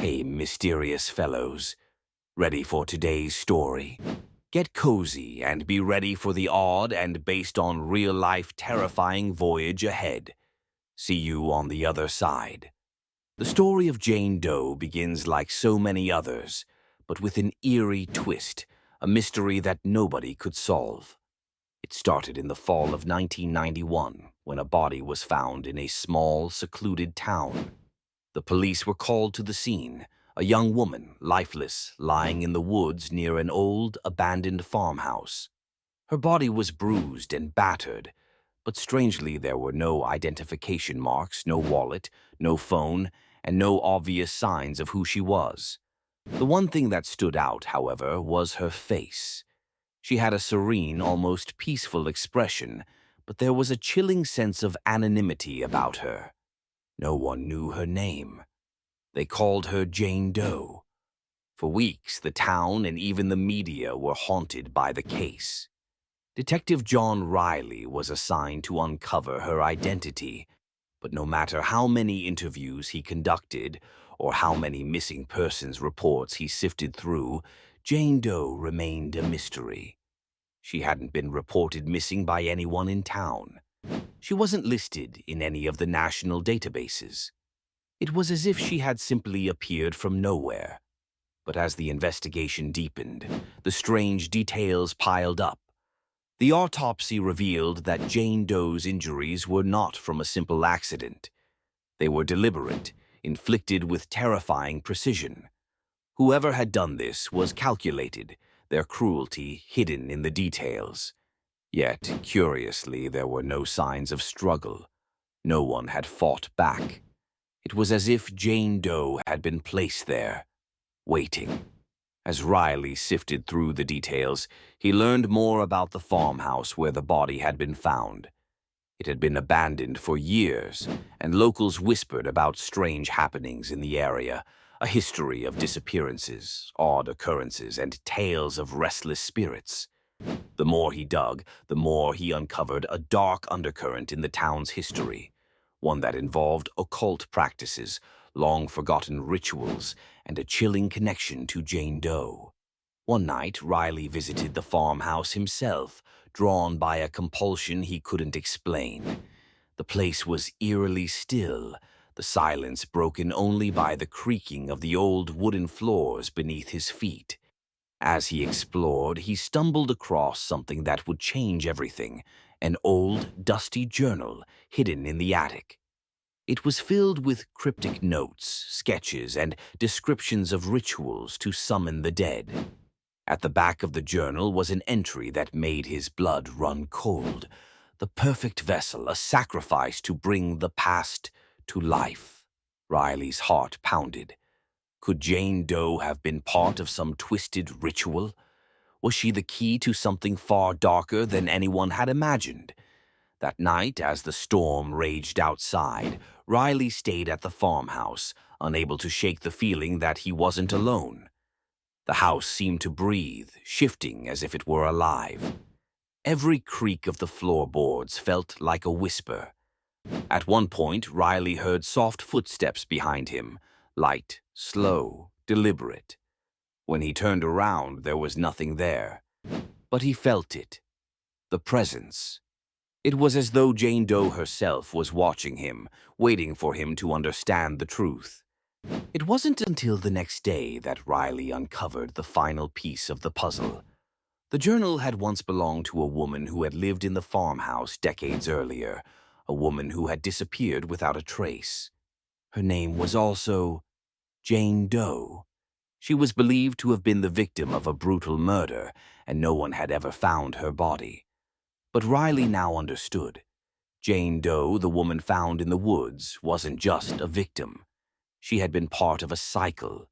Hey, mysterious fellows, ready for today's story? Get cozy and be ready for the odd and based on real-life terrifying voyage ahead. See you on the other side. The story of Jane Doe begins like so many others, but with an eerie twist, a mystery that nobody could solve. It started in the fall of 1991, when a body was found in a small, secluded town. The police were called to the scene, a young woman, lifeless, lying in the woods near an old, abandoned farmhouse. Her body was bruised and battered, but strangely there were no identification marks, no wallet, no phone, and no obvious signs of who she was. The one thing that stood out, however, was her face. She had a serene, almost peaceful expression, but there was a chilling sense of anonymity about her. No one knew her name. They called her Jane Doe. For weeks, the town and even the media were haunted by the case. Detective John Riley was assigned to uncover her identity, but no matter how many interviews he conducted or how many missing persons reports he sifted through, Jane Doe remained a mystery. She hadn't been reported missing by anyone in town. She wasn't listed in any of the national databases. It was as if she had simply appeared from nowhere. But as the investigation deepened, the strange details piled up. The autopsy revealed that Jane Doe's injuries were not from a simple accident. They were deliberate, inflicted with terrifying precision. Whoever had done this was calculated, their cruelty hidden in the details. Yet, curiously, there were no signs of struggle. No one had fought back. It was as if Jane Doe had been placed there, waiting. As Riley sifted through the details, he learned more about the farmhouse where the body had been found. It had been abandoned for years, and locals whispered about strange happenings in the area, a history of disappearances, odd occurrences, and tales of restless spirits. The more he dug, the more he uncovered a dark undercurrent in the town's history, one that involved occult practices, long-forgotten rituals, and a chilling connection to Jane Doe. One night, Riley visited the farmhouse himself, drawn by a compulsion he couldn't explain. The place was eerily still, the silence broken only by the creaking of the old wooden floors beneath his feet. As he explored, he stumbled across something that would change everything, an old, dusty journal hidden in the attic. It was filled with cryptic notes, sketches, and descriptions of rituals to summon the dead. At the back of the journal was an entry that made his blood run cold. The perfect vessel, a sacrifice to bring the past to life. Riley's heart pounded. Could Jane Doe have been part of some twisted ritual? Was she the key to something far darker than anyone had imagined? That night, as the storm raged outside, Riley stayed at the farmhouse, unable to shake the feeling that he wasn't alone. The house seemed to breathe, shifting as if it were alive. Every creak of the floorboards felt like a whisper. At one point, Riley heard soft footsteps behind him, light, slow, deliberate. When he turned around, there was nothing there. But he felt it. The presence. It was as though Jane Doe herself was watching him, waiting for him to understand the truth. It wasn't until the next day that Riley uncovered the final piece of the puzzle. The journal had once belonged to a woman who had lived in the farmhouse decades earlier, a woman who had disappeared without a trace. Her name was also Jane Doe. She was believed to have been the victim of a brutal murder, and no one had ever found her body. But Riley now understood. Jane Doe, the woman found in the woods, wasn't just a victim. She had been part of a cycle,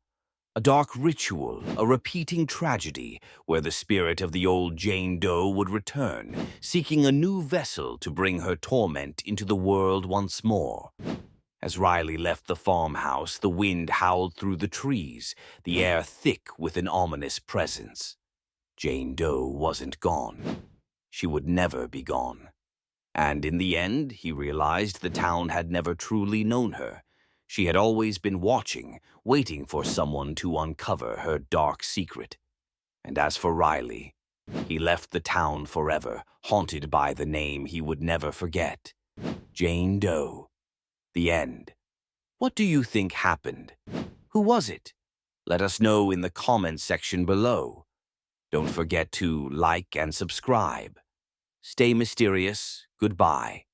a dark ritual, a repeating tragedy where the spirit of the old Jane Doe would return, seeking a new vessel to bring her torment into the world once more. As Riley left the farmhouse, the wind howled through the trees, the air thick with an ominous presence. Jane Doe wasn't gone. She would never be gone. And in the end, he realized the town had never truly known her. She had always been watching, waiting for someone to uncover her dark secret. And as for Riley, he left the town forever, haunted by the name he would never forget. Jane Doe. The end. What do you think happened? Who was it? Let us know in the comments section below. Don't forget to like and subscribe. Stay mysterious. Goodbye.